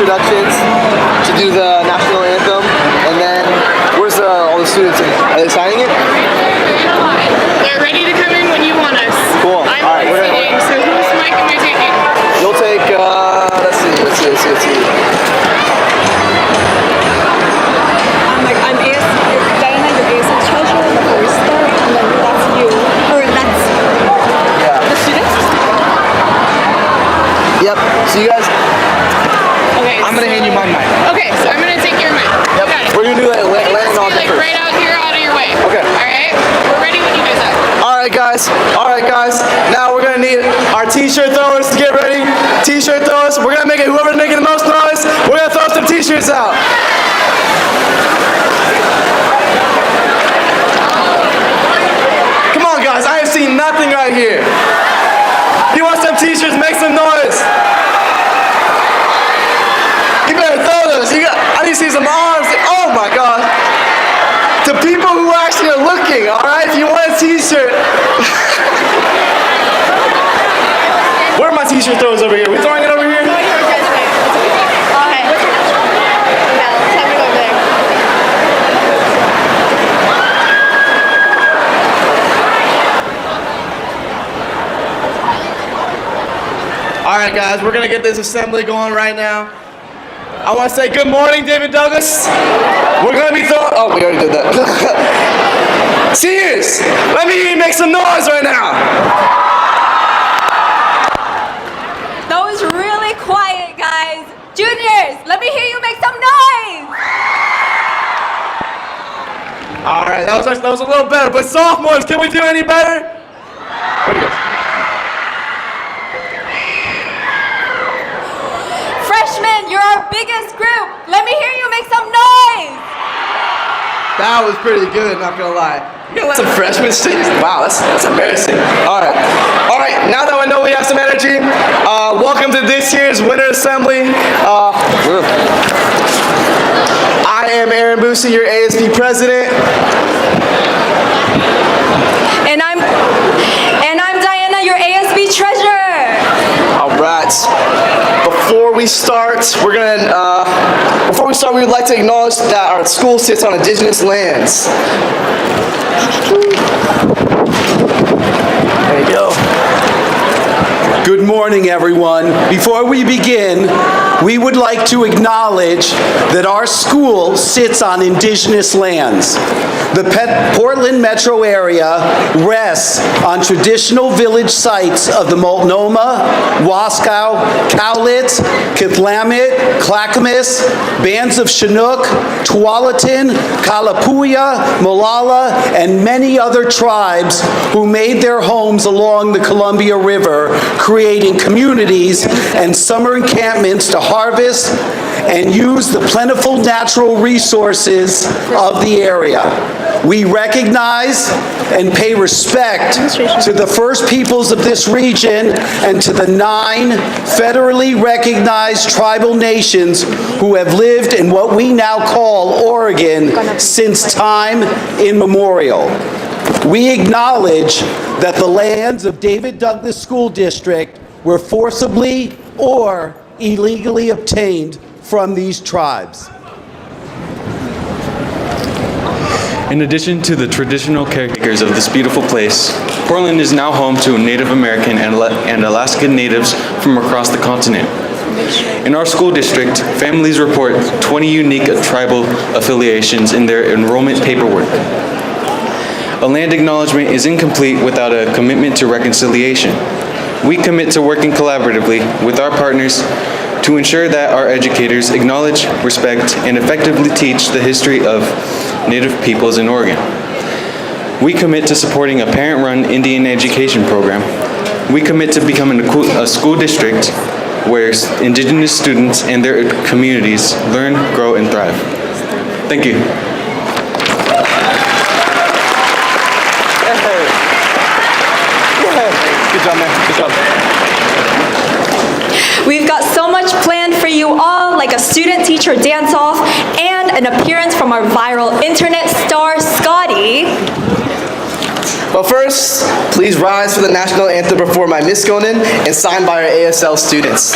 introductions to do the national anthem, and then where's all the students? Are they signing it? They're ready to come in when you want us. Cool. I'm All right, sitting, so whose mic am I taking? You'll take, let's see. I'm Diana, your ASL treasurer before we start, and then that's you. Or that's the students? Yep, so you guys, Okay. I'm gonna hand you my mic. Okay, so I'm gonna take your mic. Yep, Got it. we're gonna do that landing on the Like first. right out here, out of your way. Okay. Alright? We're ready when you guys are. Alright guys, now we're gonna need our t-shirt throwers to get ready. T-shirt throwers, we're gonna make it, whoever's making the most noise, we're gonna throw some t-shirts out. Come on guys, I have seen nothing right here. You want some t-shirts, make some noise. You better throw those, I need to see some arms, oh my god. To people who actually are looking, alright, if you want a t-shirt. Where are my t-shirt throwers over here? We throwing it over here? No, you're okay. Okay. Yeah, let's have it over there. Alright guys, we're gonna get this assembly going right now. I want to say good morning, David Douglas. We're gonna be throwing, oh, we already did that. Seniors, let me hear you make some noise right now. That was really quiet, guys. Juniors, let me hear you make some noise. Alright, that was a little better, but sophomores, can we do any better? Where'd he go? Freshmen, you're our biggest group. Let me hear you make some noise. That was pretty good, not gonna lie. You gonna let some freshmen sing? Wow, that's embarrassing. Alright, now that we know we have some energy, welcome to this year's Winter Assembly. I am Aaron Boosie, your ASB president. And I'm Diana, your ASB treasurer. Alright, before we start, we would like to acknowledge that our school sits on indigenous lands. There you go. Good morning, everyone. Before we begin, we would like to acknowledge that our school sits on indigenous lands. The Portland metro area rests on traditional village sites of the Multnomah, Wasco, Cowlitz, Kithlamet, Clackamas, bands of Chinook, Tualatin, Kalapuya, Molalla, and many other tribes who made their homes along the Columbia River, creating communities and summer encampments to harvest and use the plentiful natural resources of the area. We recognize and pay respect to the first peoples of this region and to the 9 federally recognized tribal nations who have lived in what we now call Oregon since time immemorial. We acknowledge that the lands of David Douglas School District were forcibly or illegally obtained from these tribes. In addition to the traditional caretakers of this beautiful place, Portland is now home to Native American and Alaskan natives from across the continent. In our school district, families report 20 unique tribal affiliations in their enrollment paperwork. A land acknowledgement is incomplete without a commitment to reconciliation. We commit to working collaboratively with our partners to ensure that our educators acknowledge, respect, and effectively teach the history of Native peoples in Oregon. We commit to supporting a parent-run Indian education program. We commit to becoming a school district where Indigenous students and their communities learn, grow, and thrive. Thank you. Good job, man. Good job. We've got so much planned for you all, like a student-teacher dance-off and an appearance from our viral internet star, Scotty. But first, please rise for the national anthem performed by Miss Gonin and signed by our ASL students.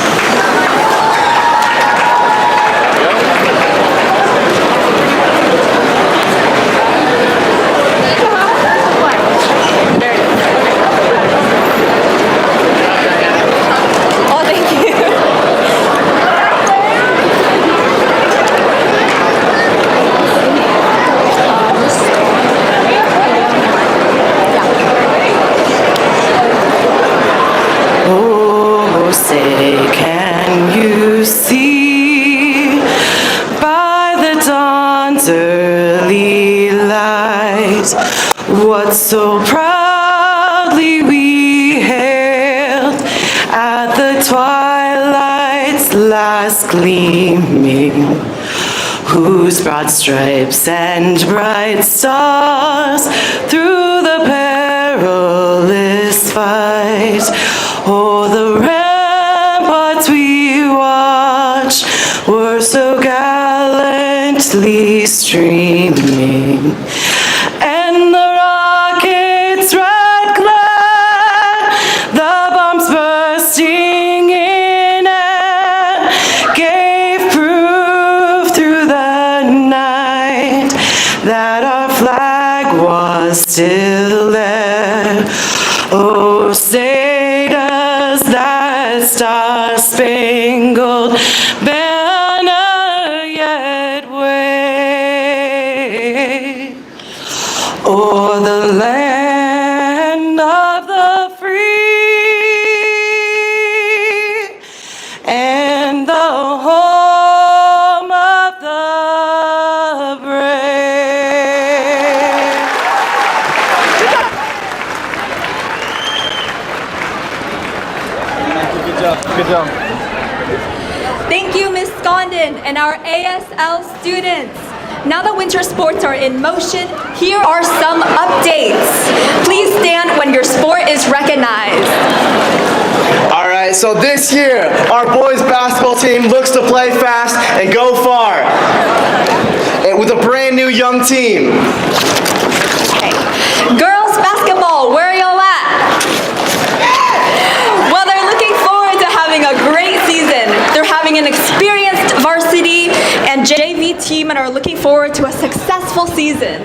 what so proudly we hailed at the twilight's last gleaming, whose broad stripes and bright stars through the perilous fight o'er the ramparts we watched were so gallantly streaming, and the rockets' red glare, the bombs bursting in air, gave proof through the night that our flag was still there. Oh, say does that star-spangled banner yet wave o'er the land of the free and the home of the brave. Good job. Thank you, Ms. Scondon, and our ASL students. Now that winter sports are in motion, here are some updates. Please stand when your sport is recognized. All right, so this year, our boys basketball team looks to play fast and go far. And with a brand new young team. Girls basketball, where are y'all at? Well, they're looking forward to having a great season. They're having an experienced varsity and JV team and are looking forward to a successful season.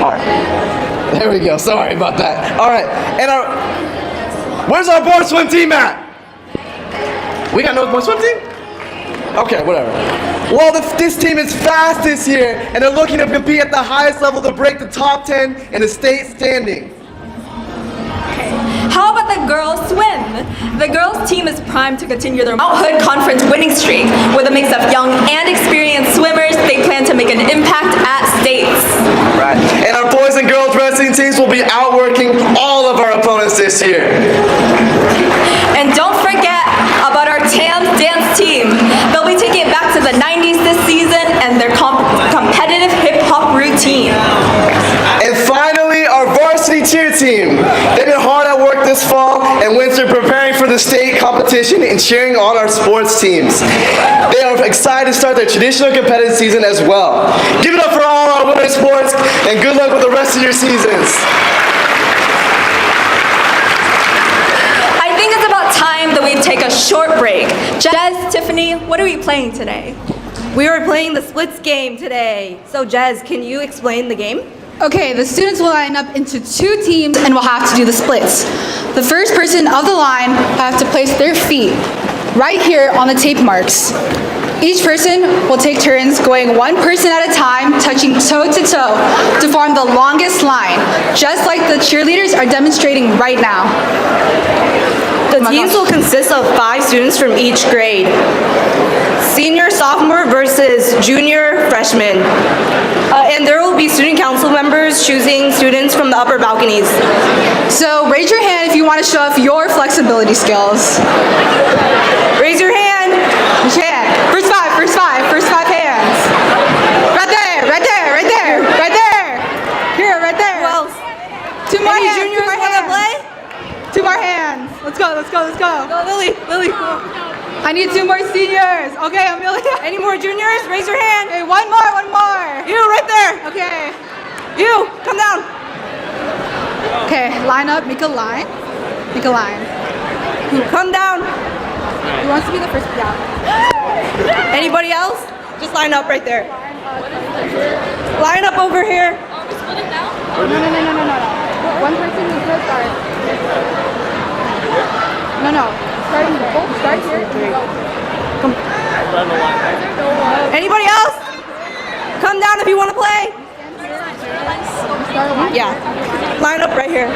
All right. There we go. Sorry about that. All right. And where's our boys swim team at? We got no boys swim team? Okay, whatever. Well, this team is fast this year, and they're looking to compete at the highest level to break the top 10 in the state standing. How about the girls swim? The girls team is primed to continue their Mount Hood Conference winning streak. With a mix of young and experienced swimmers, they plan to make an impact at states. Right. And our boys and girls wrestling teams will be outworking all of our opponents this year. And don't forget about our TAMS dance team. They'll be taking it back to the 90s this season and their competitive hip-hop routine. And finally, our varsity cheer team. They've been hard at work this fall and winter preparing for the state competition and cheering on our sports teams. They are excited to start their traditional competitive season as well. Give it up for all our winter sports and good luck with the rest of your seasons. I think it's about time that we take a short break. Jez, Tiffany, what are we playing today? We are playing the splits game today. So Jez, can you explain the game? Okay, the students will line up into 2 teams and will have to do the splits. The first person of the line have to place their feet right here on the tape marks. Each person will take turns going one person at a time, touching toe to toe to form the longest line, just like the cheerleaders are demonstrating right now. The teams will consist of 5 students from each grade. Senior, sophomore versus junior, freshman. And there will be student council members choosing students from the upper balconies. So raise your hand if you want to show off your flexibility skills. Raise your hand. Raise your hand. First five hands. Right there, right there, right there, right there. Here, right there. Who else? 2 more Any hands. juniors 2 more want to hands. play? 2 more hands. Let's go, let's go, let's go. Go, Lily. I need 2 more seniors. Okay, Amelia. Any more juniors? Raise your hand. Hey, one more. You, right there. Okay. You, come down. Okay, line up, make a line. Make a line. Come down. Who wants to be the first? Yeah. Anybody else? Just line up right there. Line up over here. No. One person who's gonna start. No. Start here. Anybody else? Come down if you want to play. Yeah. Line up right here.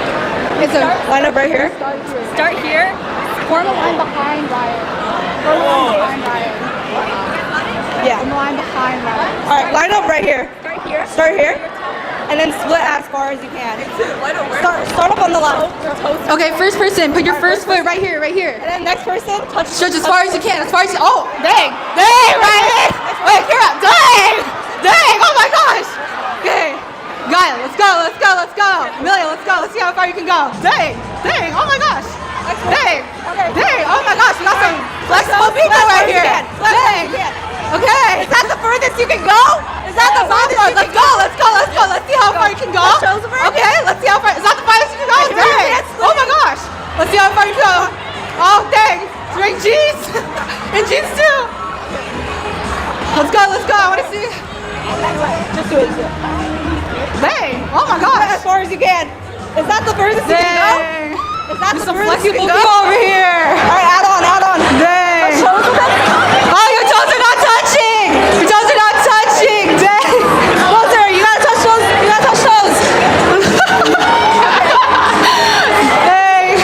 Line up right here. Start here. Form a line behind Ryan. Yeah. In the line behind that. All right, line up right here. Start here. And then split as far as you can. Start up on the left. Okay, first person, put your first foot right here, right here. And then next person, touch. Stretch as far as you can, as far as you, oh, dang, right there. Wait, Kira, dang, oh my gosh. Okay, Gaia, let's go. Amelia, let's go, let's see how far you can go. Dang, oh my gosh. Dang, oh my gosh, we got some flexible people right here. Dang, okay. Is that the furthest you can go? Is that the furthest you can go? Let's go. Let's see how far you can go. Okay, let's see how far. Is that the farthest you can go? Dang. Oh my gosh. Let's see how far you can go. Oh, dang. It's wearing jeans. And jeans too. Let's go. I want to see. Just do it. Dang. Oh my gosh. As far as you can. Is that the furthest you can go? Dang. Is that There's the some furthest you flexible can people go? over here. All right, add on. Dang. Shows a bit. Oh, your toes are not touching. Your toes are not touching. Dang. Closer, you gotta touch those. Dang.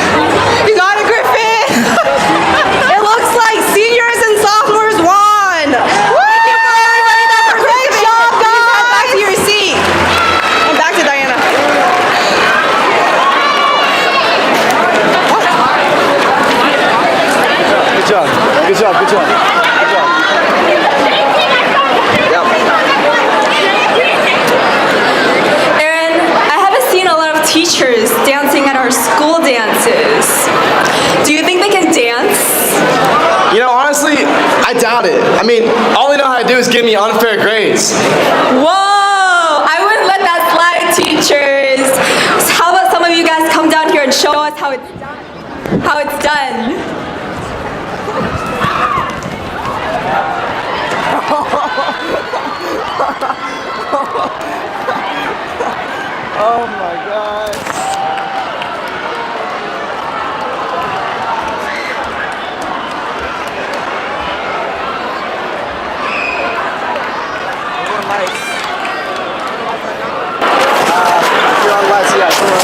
You got it, Griffin. It looks like seniors and sophomores won. Thank you for everybody that Great job, guys. Back to your seat. And back to Diana. Good job. Aaron, I haven't seen a lot of teachers dancing at our school dances. Do you think they can dance? You know, honestly, I doubt it. I mean, all they know how to do is give me unfair grades. Whoa! I wouldn't let that slide, teachers. How about some of you guys come down here and show us how it's done? Oh my gosh. You're on lights, yeah, you're on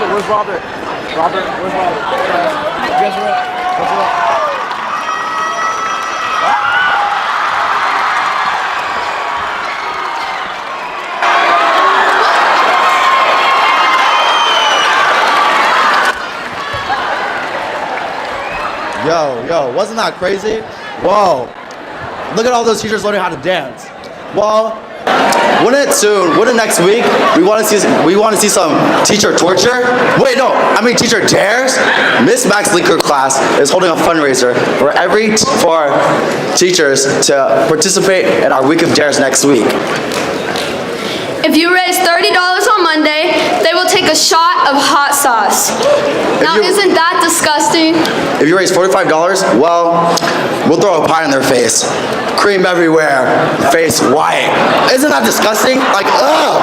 Where's Robert? Robert, where's Robert? You guys are up. What's up? Yo, wasn't that crazy? Whoa. Look at all those teachers learning how to dance. Well, wouldn't next week we want to see some teacher torture? Wait, no, I mean teacher dares? Miss Max Linker class is holding a fundraiser for teachers to participate in our week of dares next week. If you raise $30 on Monday, they will take a shot of hot sauce. Now, isn't that disgusting? If you raise $45, well, we'll throw a pie in their face. Cream everywhere, face white. Isn't that disgusting? Like, ugh!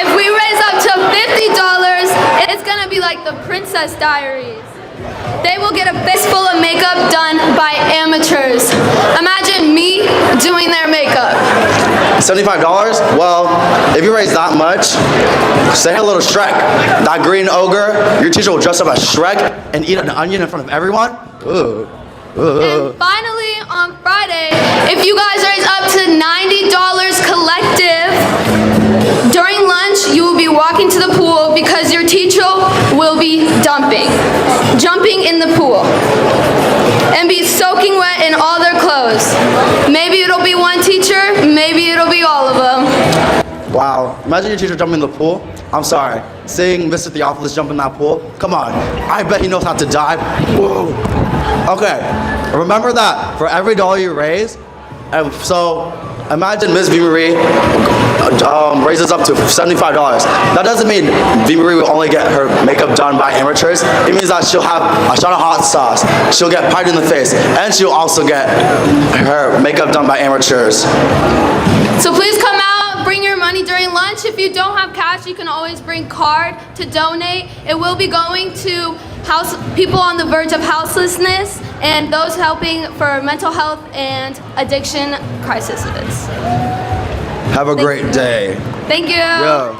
If we raise up to $50, it's gonna be like the Princess Diaries. They will get a fistful of makeup done by amateurs. Imagine me doing their makeup. $75? Well, if you raise that much, say hello to Shrek. That green ogre, your teacher will dress up as Shrek and eat an onion in front of everyone? Ugh. And finally, on Friday, if you guys raise up to $90 collective, during lunch, you will be walking to the pool because your teacher will be jumping in the pool. and be soaking wet in all their clothes. Maybe it'll be one teacher, maybe it'll be all of them. Wow, imagine your teacher jumping in the pool. I'm sorry, seeing Mr. Theophilus jump in that pool, come on, I bet he knows how to dive. Whoa. Okay, remember that for every dollar you raise, and so imagine Ms. V. Marie raises up to $75. That doesn't mean V. Marie will only get her makeup done by amateurs. It means that she'll have a shot of hot sauce, she'll get pied in the face, and she'll also get her makeup done by amateurs. So please come out, bring your money during lunch. If you don't have cash, you can always bring card to donate. It will be going to people on the verge of houselessness and those helping for mental health and addiction crises. Have a great day. Thank you. Yeah.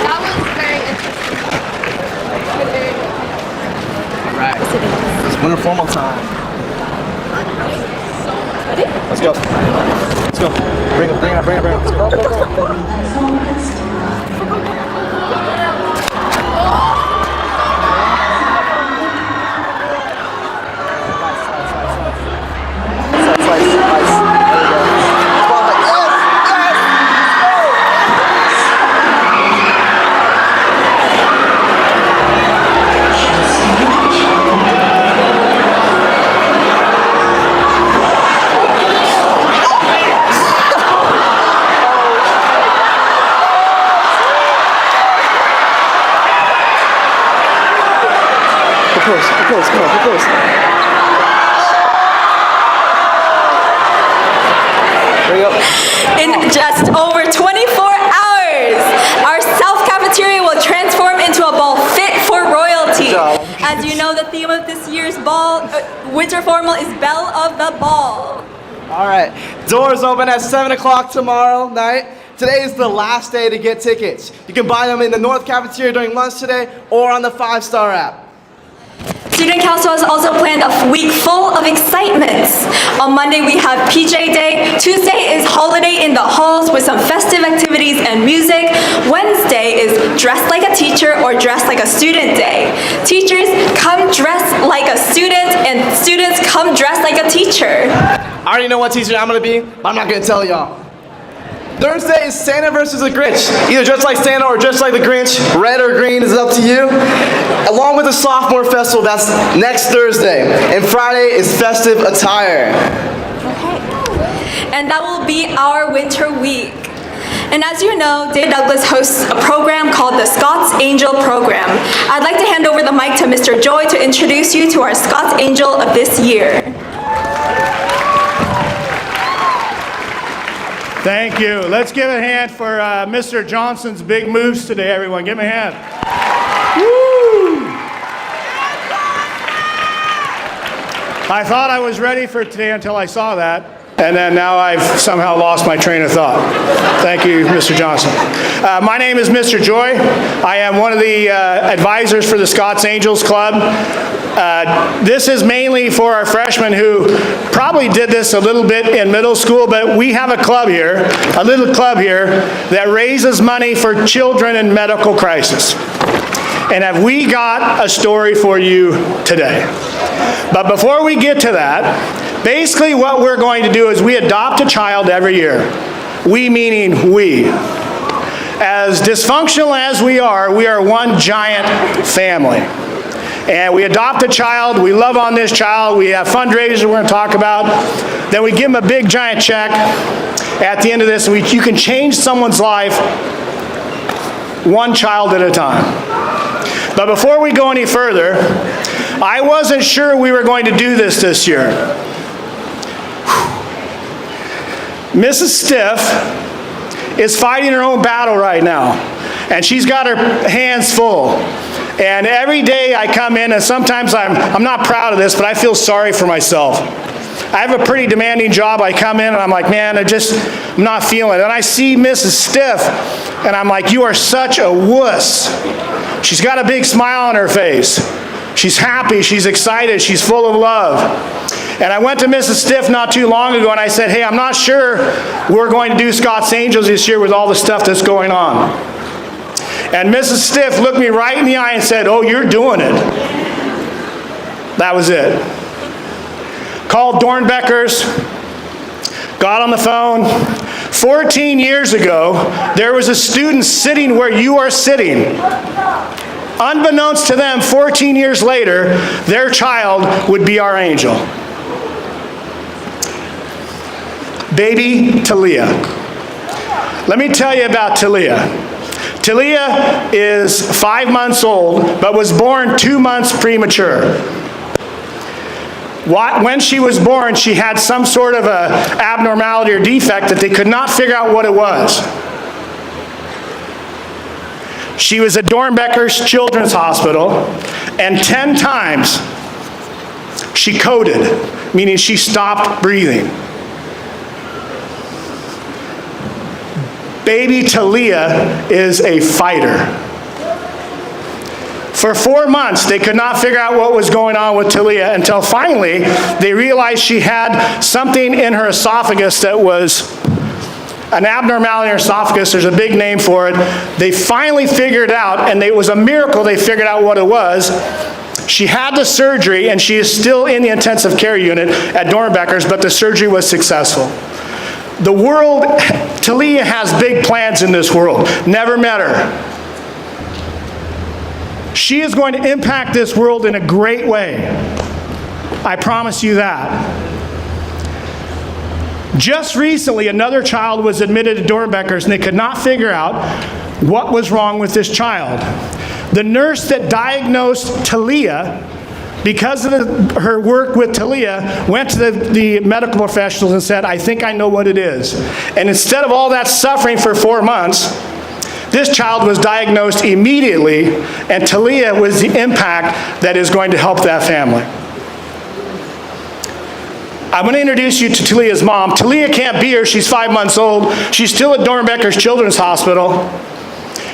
That was very interesting. All right. It's winter formal time. Let's go. Let's go. Bring it. Let's go. Get close. Bring it up. In just over 24 hours, our South Cafeteria will transform into a ball fit for royalty. As you know, the theme of this year's ball, winter formal is Belle of the Ball. All right, doors open at 7 o'clock tomorrow night. Today is the last day to get tickets. You can buy them in the North Cafeteria during lunch today or on the 5-Star app. Student Council has also planned a week full of excitements. On Monday, we have PJ Day. Tuesday is Holiday in the Halls with some festive activities and music. Wednesday is Dressed Like a Teacher or Dressed Like a Student Day. Teachers, come dressed like a student, and students, come dressed like a teacher. I already know what teacher I'm gonna be, but I'm not gonna tell y'all. Thursday is Santa versus the Grinch. Either dressed like Santa or dressed like the Grinch. Red or green is up to you. Along with the Sophomore Festival, that's next Thursday. And Friday is festive attire. Okay. And that will be our winter week. And as you know, David Douglas hosts a program called the Scots Angel Program. I'd like to hand over the mic to Mr. Joy to introduce you to our Scots Angel of this year. Thank you. Let's give a hand for Mr. Johnson's big moves today, everyone. Give him a hand. Woo! I thought I was ready for today until I saw that, and then now I've somehow lost my train of thought. Thank you, Mr. Johnson. My name is Mr. Joy. I am one of the advisors for the Scots Angels Club. This is mainly for our freshmen who probably did this a little bit in middle school, but we have a club here, a little club here, that raises money for children in medical crisis. And have we got a story for you today? But before we get to that, basically what we're going to do is we adopt a child every year. We meaning we. As dysfunctional as we are one giant family. And we adopt a child, we love on this child, we have fundraisers we're going to talk about, then we give them a big giant check at the end of this, and you can change someone's life one child at a time. But before we go any further, I wasn't sure we were going to do this year. Mrs. Stiff is fighting her own battle right now, and she's got her hands full. And every day I come in, and sometimes I'm not proud of this, but I feel sorry for myself. I have a pretty demanding job. I come in and I'm like, man, I'm not feeling it. And I see Mrs. Stiff, and I'm like, you are such a wuss. She's got a big smile on her face. She's happy, she's excited, she's full of love. And I went to Mrs. Stiff not too long ago and I said, hey, I'm not sure we're going to do Scots Angels this year with all the stuff that's going on. And Mrs. Stiff looked me right in the eye and said, "Oh, you're doing it." That was it. Called Dornbeckers, got on the phone. 14 years ago, there was a student sitting where you are sitting. Unbeknownst to them, 14 years later, their child would be our angel. Baby Talia. Let me tell you about Talia. Talia is 5 months old, but was born 2 months premature. When she was born, she had some sort of a abnormality or defect that they could not figure out what it was. She was at Dornbecker's Children's Hospital, and 10 times she coded, meaning she stopped breathing. Baby Talia is a fighter. For 4 months, they could not figure out what was going on with Talia until finally they realized she had something in her esophagus that was an abnormality in her esophagus. There's a big name for it. They finally figured it out, and it was a miracle they figured out what it was. She had the surgery, and she is still in the intensive care unit at Dornbecker's, but the surgery was successful. The world, Talia has big plans in this world. Never met her. She is going to impact this world in a great way. I promise you that. Just recently, another child was admitted to Dornbecker's, and they could not figure out what was wrong with this child. The nurse that diagnosed Talia, because of her work with Talia, went to the medical professionals and said, "I think I know what it is." And instead of all that suffering for 4 months, this child was diagnosed immediately, and Talia was the impact that is going to help that family. I'm going to introduce you to Talia's mom. Talia can't be here. She's 5 months old. She's still at Dornbecker's Children's Hospital.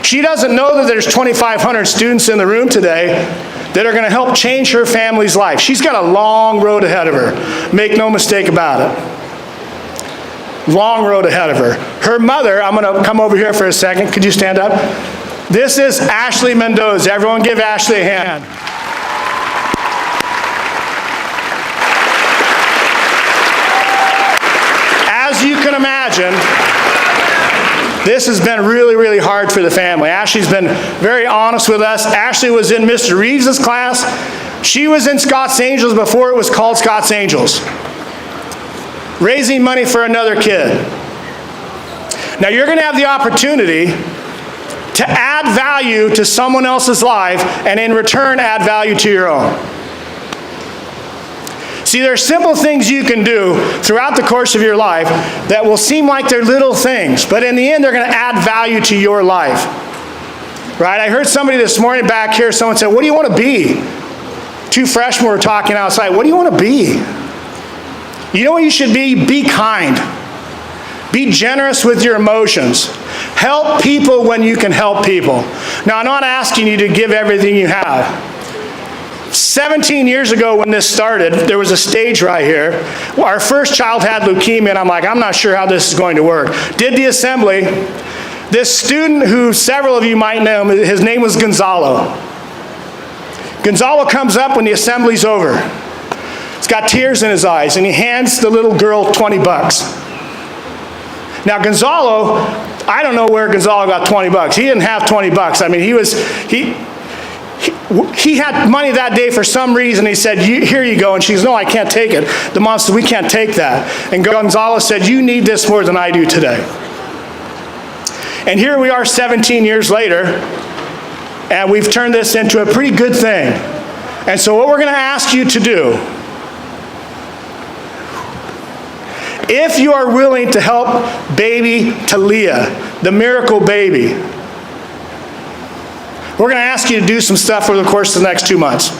She doesn't know that there's 2,500 students in the room today that are going to help change her family's life. She's got a long road ahead of her. Make no mistake about it. Long road ahead of her. Her mother, I'm going to come over here for a second. Could you stand up? This is Ashley Mendoza. Everyone give Ashley a hand. As you can imagine, this has been really, really hard for the family. Ashley's been very honest with us. Ashley was in Mr. Reeves' class. She was in Scot's Angels before it was called Scot's Angels, raising money for another kid. Now you're going to have the opportunity to add value to someone else's life and in return add value to your own. See, there are simple things you can do throughout the course of your life that will seem like they're little things, but in the end they're going to add value to your life. Right? I heard somebody this morning back here, someone said, "What do you want to be?" 2 freshmen were talking outside. What do you want to be? You know what you should be? Be kind. Be generous with your emotions. Help people when you can help people. Now, I'm not asking you to give everything you have. 17 years ago when this started, there was a stage right here. Our first child had leukemia, and I'm like, I'm not sure how this is going to work. Did the assembly. This student who several of you might know, his name was Gonzalo. Gonzalo comes up when the assembly's over. He's got tears in his eyes, and he hands the little girl 20 bucks. Now Gonzalo, I don't know where Gonzalo got 20 bucks. He didn't have 20 bucks. I mean, he had money that day for some reason. He said, "Here you go." And she goes, "No, I can't take it." The mom said, "We can't take that." And Gonzalo said, "You need this more than I do today." And here we are 17 years later, and we've turned this into a pretty good thing. And so what we're going to ask you to do, if you are willing to help baby Talia, the miracle baby, we're going to ask you to do some stuff over the course of the next 2 months.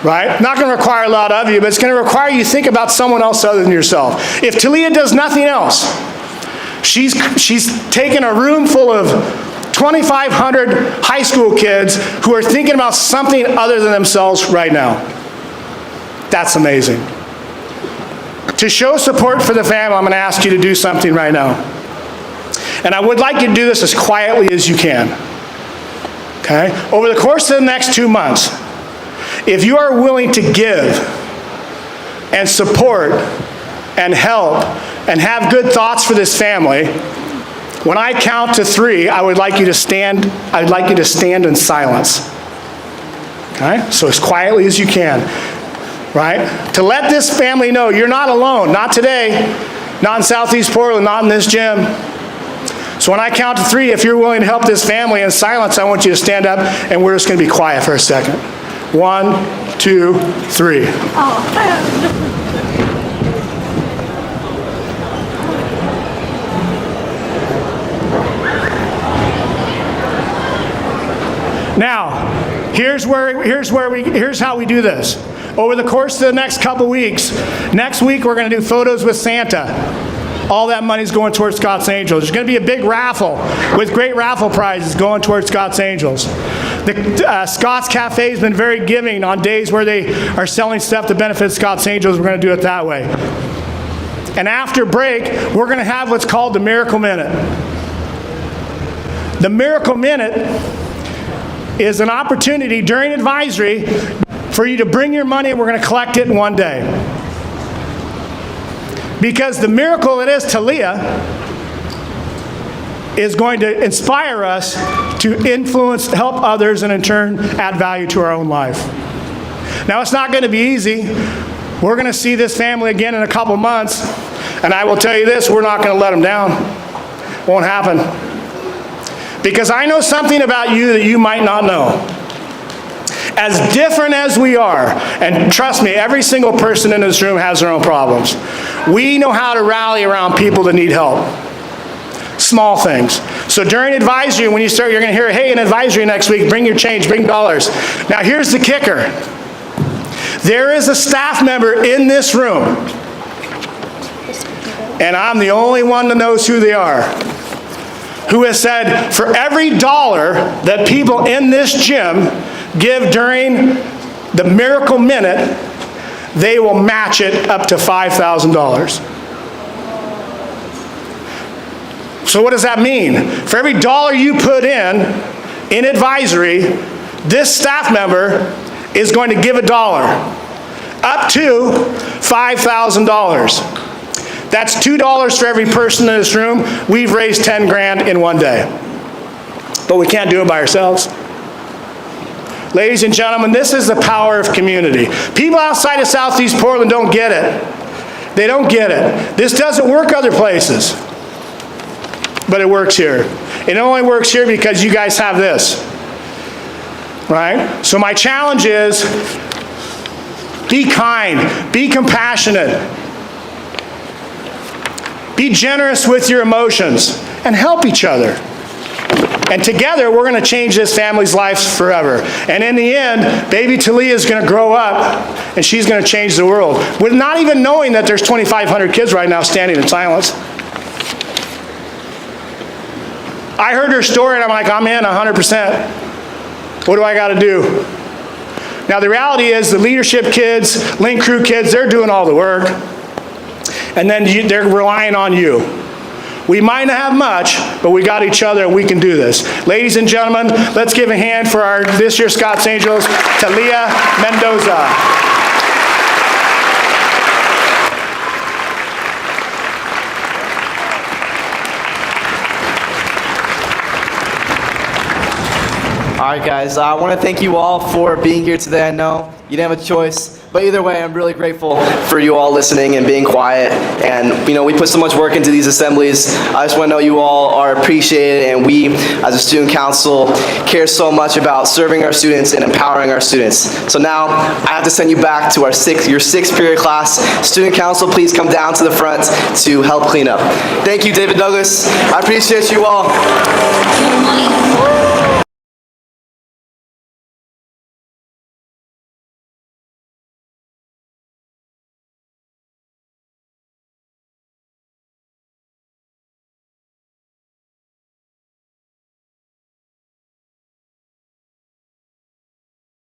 Right? Not going to require a lot of you, but it's going to require you to think about someone else other than yourself. If Talia does nothing else, she's taken a room full of 2,500 high school kids who are thinking about something other than themselves right now. That's amazing. To show support for the family, I'm going to ask you to do something right now. And I would like you to do this as quietly as you can. Okay? Over the course of the next 2 months, if you are willing to give and support and help and have good thoughts for this family, when I count to 3, I would like you to stand. I'd like you to stand in silence. Okay? So as quietly as you can, right? To let this family know you're not alone. Not today. Not in Southeast Portland. Not in this gym. So when I count to 3, if you're willing to help this family in silence, I want you to stand up, and we're just going to be quiet for a second. 1, 2, 3. Now, here's how we do this. Over the course of the next couple weeks, next week we're going to do photos with Santa. All that money's going towards Scott's Angels. There's going to be a big raffle with great raffle prizes going towards Scott's Angels. The Scott's Cafe has been very giving on days where they are selling stuff to benefit Scott's Angels. We're going to do it that way. And after break, we're going to have what's called the Miracle Minute. The Miracle Minute is an opportunity during advisory for you to bring your money, and we're going to collect it in one day. Because the miracle it is to Leah is going to inspire us to influence, help others, and in turn add value to our own life. Now, it's not going to be easy. We're going to see this family again in a couple months, and I will tell you this, we're not going to let them down. Won't happen. Because I know something about you that you might not know. As different as we are, and trust me, every single person in this room has their own problems. We know how to rally around people that need help. Small things. So during advisory, when you start, you're going to hear, hey, in advisory next week, bring your change, bring dollars. Now here's the kicker. There is a staff member in this room, and I'm the only one that knows who they are, who has said, for every dollar that people in this gym give during the Miracle Minute, they will match it up to $5,000. So what does that mean? For every dollar you put in advisory, this staff member is going to give $1 up to $5,000. That's $2 for every person in this room. We've raised 10 grand in one day. But we can't do it by ourselves. Ladies and gentlemen, this is the power of community. People outside of Southeast Portland don't get it. They don't get it. This doesn't work other places. But it works here. It only works here because you guys have this. Right? So my challenge is, be kind, be compassionate, be generous with your emotions, and help each other. And together, we're going to change this family's lives forever. And in the end, baby Talia is going to grow up, and she's going to change the world, with not even knowing that there's 2,500 kids right now standing in silence. I heard her story, and I'm like, I'm in 100%. What do I got to do? Now, the reality is the leadership kids, Link Crew kids, they're doing all the work. And then they're relying on you. We might not have much, but we got each other and we can do this. Ladies and gentlemen, let's give a hand for our this year's Scott's Angels, Talia Mendoza. All right, guys, I want to thank you all for being here today. I know you didn't have a choice, but either way, I'm really grateful for you all listening and being quiet. And, you know, we put so much work into these assemblies. I just want to know you all are appreciated, and we, as a student council, care so much about serving our students and empowering our students. So now, I have to send you back to your sixth period class. Student council, please come down to the front to help clean up. Thank you, David Douglas. I appreciate you all.